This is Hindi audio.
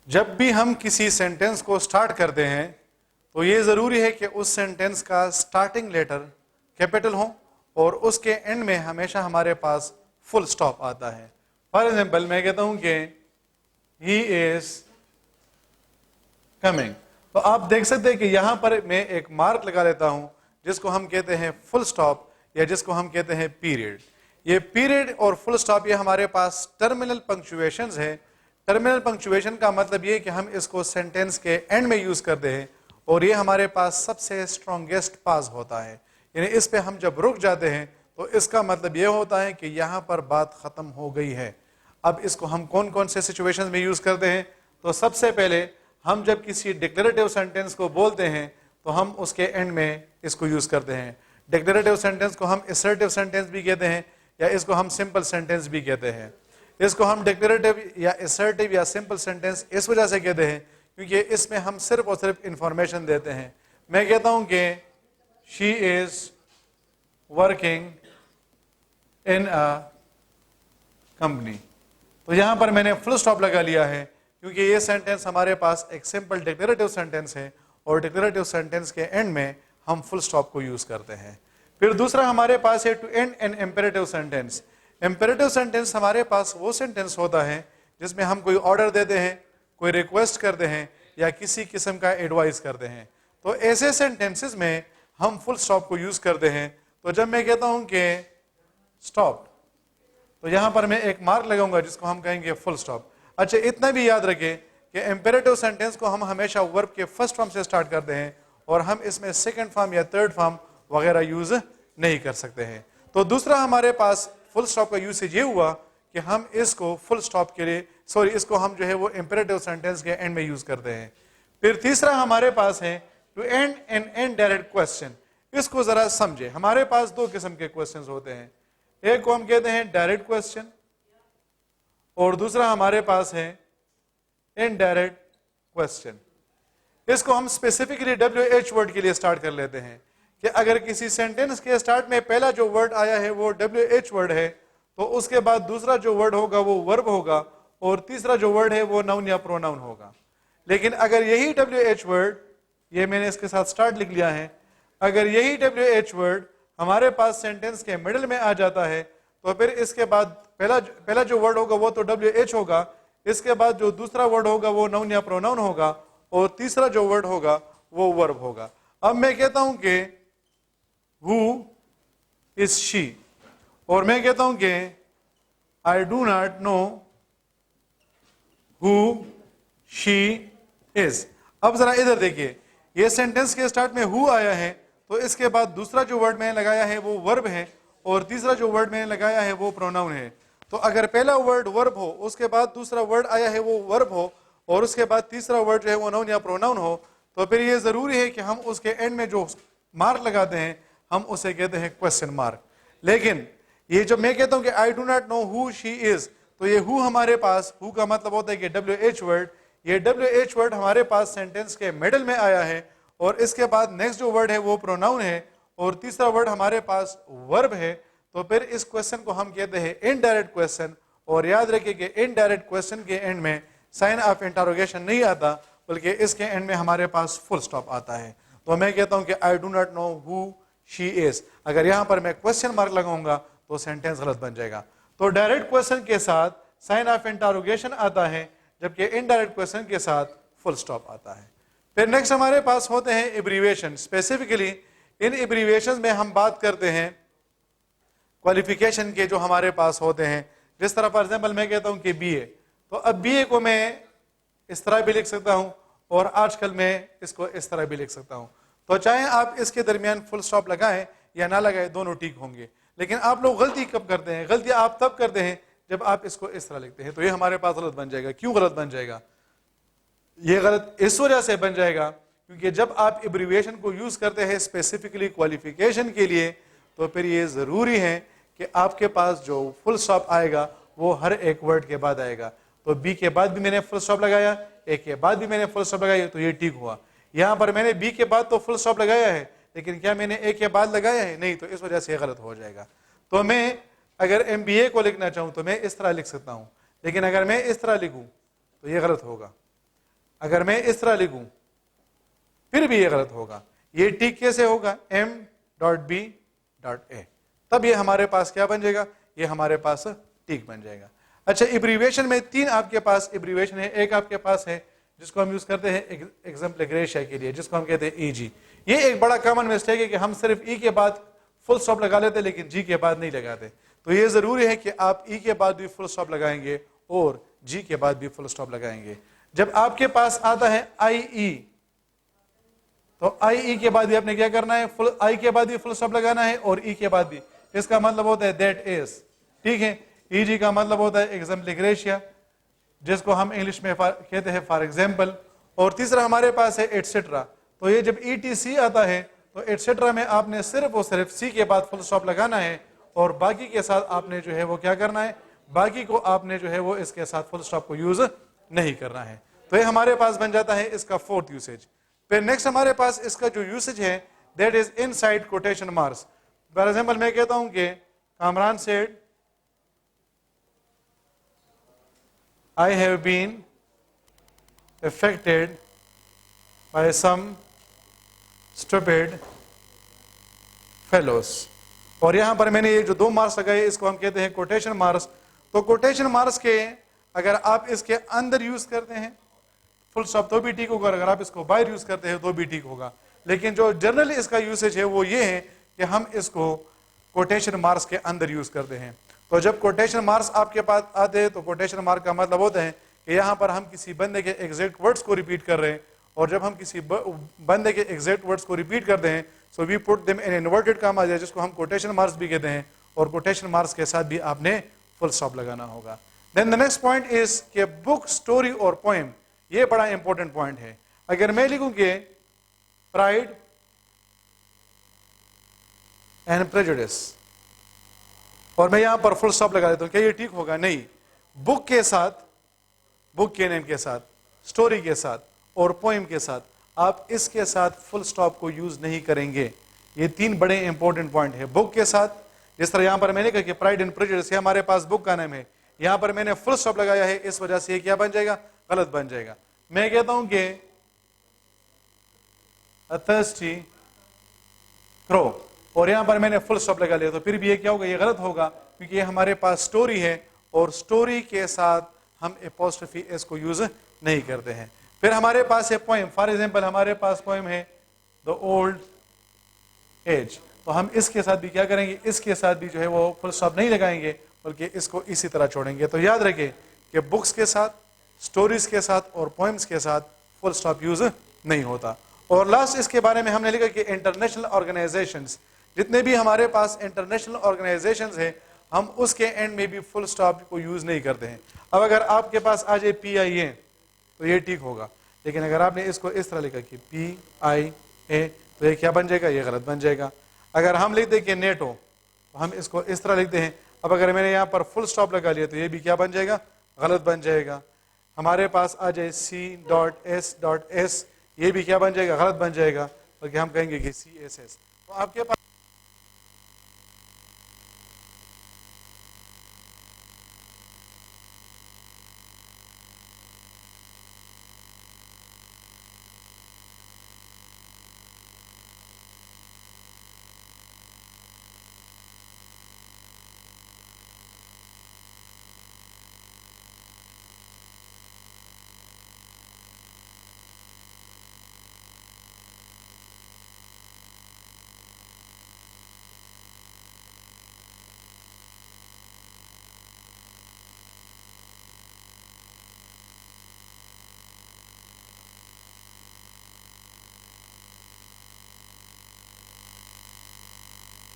जब भी हम किसी सेंटेंस को स्टार्ट करते हैं तो ये ज़रूरी है कि उस सेंटेंस का स्टार्टिंग लेटर कैपिटल हो और उसके एंड में हमेशा हमारे पास फुल स्टॉप आता है। फॉर एग्जाम्पल मैं कहता हूं कि ही इज कमिंग, तो आप देख सकते हैं कि यहां पर मैं एक मार्क लगा लेता हूं जिसको हम कहते हैं फुल स्टॉप या जिसको हम कहते हैं पीरियड। ये पीरियड और फुल स्टॉप ये हमारे पास टर्मिनल पंक्चुएशंस है। टर्मिनल पंक्चुएशन का मतलब ये कि हम इसको सेंटेंस के एंड में यूज करते हैं और ये हमारे पास सबसे स्ट्रॉन्गेस्ट पास होता है। यानी इस पे हम जब रुक जाते हैं तो इसका मतलब ये होता है कि यहां पर बात खत्म हो गई है। अब इसको हम कौन कौन से सिचुएशंस में यूज करते हैं? तो सबसे पहले हम जब किसी डिक्लेरेटिव सेंटेंस को बोलते हैं तो हम उसके एंड में इसको यूज करते हैं। डिक्लेरेटिव सेंटेंस को हम असर्टिव सेंटेंस भी कहते हैं या इसको हम सिंपल सेंटेंस भी कहते हैं। इसको हम डिक्लेरेटिव या असर्टिव या सिंपल सेंटेंस इस वजह से कहते हैं क्योंकि इसमें हम सिर्फ और सिर्फ इंफॉर्मेशन देते हैं। मैं कहता हूं कि she is working in a company, तो यहां पर मैंने फुल स्टॉप लगा लिया है क्योंकि ये सेंटेंस हमारे पास एक सिंपल डिक्लेरेटिव सेंटेंस है और डिक्लेरेटिव सेंटेंस के एंड में हम फुल स्टॉप को यूज करते हैं। फिर दूसरा हमारे पास है to end an imperative sentence. Imperative sentence हमारे पास वो सेंटेंस होता है जिसमें हम कोई ऑर्डर देते हैं, कोई रिक्वेस्ट करते हैं या किसी किस्म का एडवाइस करते हैं। तो ऐसे सेंटेंसेस में हम फुल स्टॉप को यूज करते हैं। तो जब मैं कहता हूं कि स्टॉप, तो यहां पर मैं एक मार्क लगाऊंगा जिसको हम कहेंगे फुल स्टॉप। अच्छा, इतना भी याद रखें कि इंपेरेटिव सेंटेंस को हम हमेशा वर्ब के फर्स्ट फॉर्म से स्टार्ट करते हैं और हम इसमें सेकंड फॉर्म या थर्ड फॉर्म वगैरह यूज नहीं कर सकते हैं। तो दूसरा हमारे पास फुल स्टॉप का यूसेज ये हुआ कि हम इसको फुल स्टॉप के लिए इसको हम जो है वो इंपेरेटिव सेंटेंस के एंड में यूज करते हैं। फिर तीसरा हमारे पास है to end an indirect question. इसको जरा समझे, हमारे पास दो किस्म के क्वेश्चंस होते हैं। एक को हम कहते हैं डायरेक्ट क्वेश्चन और दूसरा हमारे पास है इनडायरेक्ट क्वेश्चन। इसको हम स्पेसिफिकली WH वर्ड के लिए स्टार्ट कर लेते हैं कि अगर किसी सेंटेंस के स्टार्ट में पहला जो वर्ड आया है वो WH वर्ड है तो उसके बाद दूसरा जो वर्ड होगा वो वर्ब होगा और तीसरा जो वर्ड है वो नाउन या प्रोनाउन होगा। लेकिन अगर यही WH वर्ड, ये मैंने इसके साथ स्टार्ट लिख लिया है, अगर यही WH वर्ड हमारे पास सेंटेंस के मिडिल में आ जाता है तो फिर इसके बाद पहला जो वर्ड होगा वो तो WH होगा, इसके बाद जो दूसरा वर्ड होगा वो नाउन या प्रोनाउन होगा और तीसरा जो वर्ड होगा वो वर्ब होगा। अब मैं कहता हूं कि हु इज शी और मैं कहता हूं कि I do not know who she is. अब जरा इधर देखिए, ये सेंटेंस के स्टार्ट में हु आया है तो इसके बाद दूसरा जो वर्ड मैंने लगाया है वो वर्ब है और तीसरा जो वर्ड मैंने लगाया है वो प्रोनाउन है। तो अगर पहला वर्ड वर्ब हो, उसके बाद दूसरा वर्ड आया है वो वर्ब हो और उसके बाद तीसरा वर्ड जो है वो नाउन या प्रोनाउन हो, तो फिर ये जरूरी है कि हम उसके एंड में जो मार्क लगाते हैं हम उसे कहते हैं क्वेश्चन मार्क। लेकिन ये जब मैं कहता हूं कि I do not know who she is, तो ये हु हमारे पास, हु का मतलब होता है कि WH वर्ड, ये WH वर्ड हमारे पास सेंटेंस के मिडिल में आया है और इसके बाद नेक्स्ट जो वर्ड है वो प्रोनाउन है और तीसरा वर्ड हमारे पास वर्ब है। तो फिर इस क्वेश्चन को हम कहते हैं इनडायरेक्ट क्वेश्चन। और याद रखिए कि इनडायरेक्ट क्वेश्चन के एंड में साइन ऑफ इंटरोगेशन नहीं आता बल्कि इसके एंड में हमारे पास फुल स्टॉप आता है। तो मैं कहता हूं कि I do not know who she is, अगर यहां पर मैं क्वेश्चन मार्क लगाऊंगा तो सेंटेंस गलत बन जाएगा। तो डायरेक्ट क्वेश्चन के साथ साइन ऑफ इंटरोगेशन आता है जबकि इनडायरेक्ट क्वेश्चन के साथ फुल स्टॉप आता है। फिर नेक्स्ट हमारे पास होते हैं एब्रीविएशन। स्पेसिफिकली इन एब्रीविएशन में हम बात करते हैं क्वालिफिकेशन के जो हमारे पास होते हैं। जिस तरह फॉर एग्जांपल मैं कहता हूं कि BA, तो अब BA को मैं इस तरह भी लिख सकता हूं और आजकल मैं इसको इस तरह भी लिख सकता हूं। तो चाहे आप इसके दरमियान फुल स्टॉप लगाएं या ना लगाएं, दोनों ठीक होंगे। लेकिन आप लोग गलती कब करते हैं? गलती आप तब करते हैं जब आप इसको इस तरह लिखते हैं, तो ये हमारे पास गलत बन जाएगा। क्यों गलत बन जाएगा? ये गलत इस वजह से बन जाएगा क्योंकि जब आप एब्रीविएशन को यूज करते हैं स्पेसिफिकली क्वालिफिकेशन के लिए तो फिर ये जरूरी है कि आपके पास जो फुल स्टॉप आएगा वो हर एक वर्ड के बाद आएगा। तो B के बाद भी मैंने फुल स्टॉप लगाया, A के बाद भी मैंने फुल स्टॉप लगाया, तो ये ठीक हुआ। यहां पर मैंने B के बाद तो फुल स्टॉप लगाया है लेकिन क्या मैंने A के बाद लगाया है? नहीं, तो इस वजह से गलत हो जाएगा। तो मैं अगर MBA को लिखना चाहूं तो मैं इस तरह लिख सकता हूं, लेकिन अगर मैं इस तरह लिखूं तो ये गलत होगा। अगर मैं इस तरह लिखूं फिर भी ये गलत होगा। ये टिक कैसे होगा, m.b.a, तब ये हमारे पास क्या बन जाएगा, ये हमारे पास टिक बन जाएगा। अच्छा, एब्रीविएशन में 3 आपके पास एब्रीविएशन है। एक आपके पास है जिसको हम यूज करते हैं एग्जाम्पलिफिकेशन के लिए, जिसको हम कहते हैं ईजी। ये एक बड़ा कॉमन मिस्टेक है कि हम सिर्फ ई के बाद फुल स्टॉप लगा लेते हैं लेकिन जी के बाद नहीं लगाते। तो ये जरूरी है कि आप ई के बाद भी फुल स्टॉप लगाएंगे और जी के बाद भी फुल स्टॉप लगाएंगे। जब आपके पास आता है आई ई, तो आई ई के बाद भी आपने क्या करना है, फुल आई के बाद भी फुल स्टॉप लगाना है और ई के बाद भी। इसका मतलब होता है दैट इज, ठीक है। ई जी का मतलब होता है एग्जाम्पलिफिकेशन, जिसको हम इंग्लिश में कहते हैं फॉर एग्जाम्पल। और तीसरा हमारे पास है एटसेट्रा। तो ये जब ETC आता है तो एटसेट्रा में आपने सिर्फ और सिर्फ सी के बाद फुल स्टॉप लगाना है और बाकी के साथ आपने जो है वो क्या करना है, बाकी को आपने जो है वो इसके साथ फुल स्टॉप को यूज नहीं करना है। तो ये हमारे पास बन जाता है इसका 4th यूसेज। फिर नेक्स्ट हमारे पास इसका जो यूसेज है that is inside quotation marks. For example मैं कहता हूं कि Kamran said I have been affected by some stupid fellows, और यहां पर मैंने ये जो 2 मार्क्स लगाए इसको हम कहते हैं कोटेशन मार्क्स। तो कोटेशन मार्क्स के अगर आप इसके अंदर यूज करते हैं फुल स्टॉप तो भी ठीक होगा, अगर आप इसको बाहर यूज करते हैं तो भी ठीक होगा। लेकिन जो जनरली इसका यूसेज है वो ये है कि हम इसको कोटेशन मार्क्स के अंदर यूज करते हैं। तो जब कोटेशन मार्क्स आपके पास आते हैं तो कोटेशन मार्क का मतलब होता है कि यहाँ पर हम किसी बंदे के एग्जैक्ट वर्ड्स को रिपीट कर रहे हैं, और जब हम किसी बंदे के एग्जैक्ट वर्ड्स को रिपीट करते हैं so we put them in inverted comma, जिसको हम कोटेशन मार्क्स भी कहते हैं, और कोटेशन मार्क्स के साथ भी आपने फुल स्टॉप लगाना होगा। Then the next point is कि बुक, स्टोरी और पोएम, ये बड़ा इंपॉर्टेंट पॉइंट है। अगर मैं लिखूं कि प्राइड एंड प्रेजुडिस और मैं यहां पर फुल स्टॉप लगा देता हूं, क्या ये ठीक होगा? नहीं। बुक के साथ, बुक के नेम के साथ, स्टोरी के साथ और पोएम के साथ आप इसके साथ फुल स्टॉप को यूज नहीं करेंगे। ये 3 बड़े इंपॉर्टेंट पॉइंट है। बुक के साथ, जिस तरह यहां पर मैंने कहा कि प्राइड एंड प्रेजुडिस हमारे पास बुक का नाम है, यहां पर मैंने फुल स्टॉप लगाया है, इस वजह से ये क्या बन जाएगा, गलत बन जाएगा। मैं कहता हूं कि अ थर्स्टी क्रो और यहां पर मैंने फुल स्टॉप लगा लिया, तो फिर भी ये क्या होगा, ये गलत होगा, क्योंकि ये हमारे पास स्टोरी है और स्टोरी के साथ हम एपोस्ट्रोफी एस को यूज नहीं करते हैं। फिर हमारे पास है पोएम। फॉर एग्जांपल हमारे पास पोएम है द ओल्ड एज, तो हम इसके साथ भी क्या करेंगे, इसके साथ भी जो है वो फुल स्टॉप नहीं लगाएंगे, बल्कि इसको इसी तरह छोड़ेंगे। तो याद रखें कि बुक्स के साथ, स्टोरीज के साथ और पोएम्स के साथ फुल स्टॉप यूज नहीं होता। और लास्ट इसके बारे में हमने लिखा कि इंटरनेशनल ऑर्गेनाइजेशंस, जितने भी हमारे पास इंटरनेशनल ऑर्गेनाइजेशंस हैं, हम उसके एंड में भी फुल स्टॉप को यूज नहीं करते हैं। अब अगर आपके पास आ जाए PIA तो ये ठीक होगा, लेकिन अगर आपने इसको इस तरह लिखा कि PIA तो ये क्या बन जाएगा, ये गलत बन जाएगा। अगर हम लिख दें कि नेटो तो हम इसको इस तरह लिखते हैं। अब अगर मैंने यहाँ पर फुल स्टॉप लगा लिया तो ये भी क्या बन जाएगा, गलत बन जाएगा। हमारे पास आ जाए C.S.S, ये भी क्या बन जाएगा, गलत बन जाएगा, बल्कि हम कहेंगे कि CSS। तो आपके पास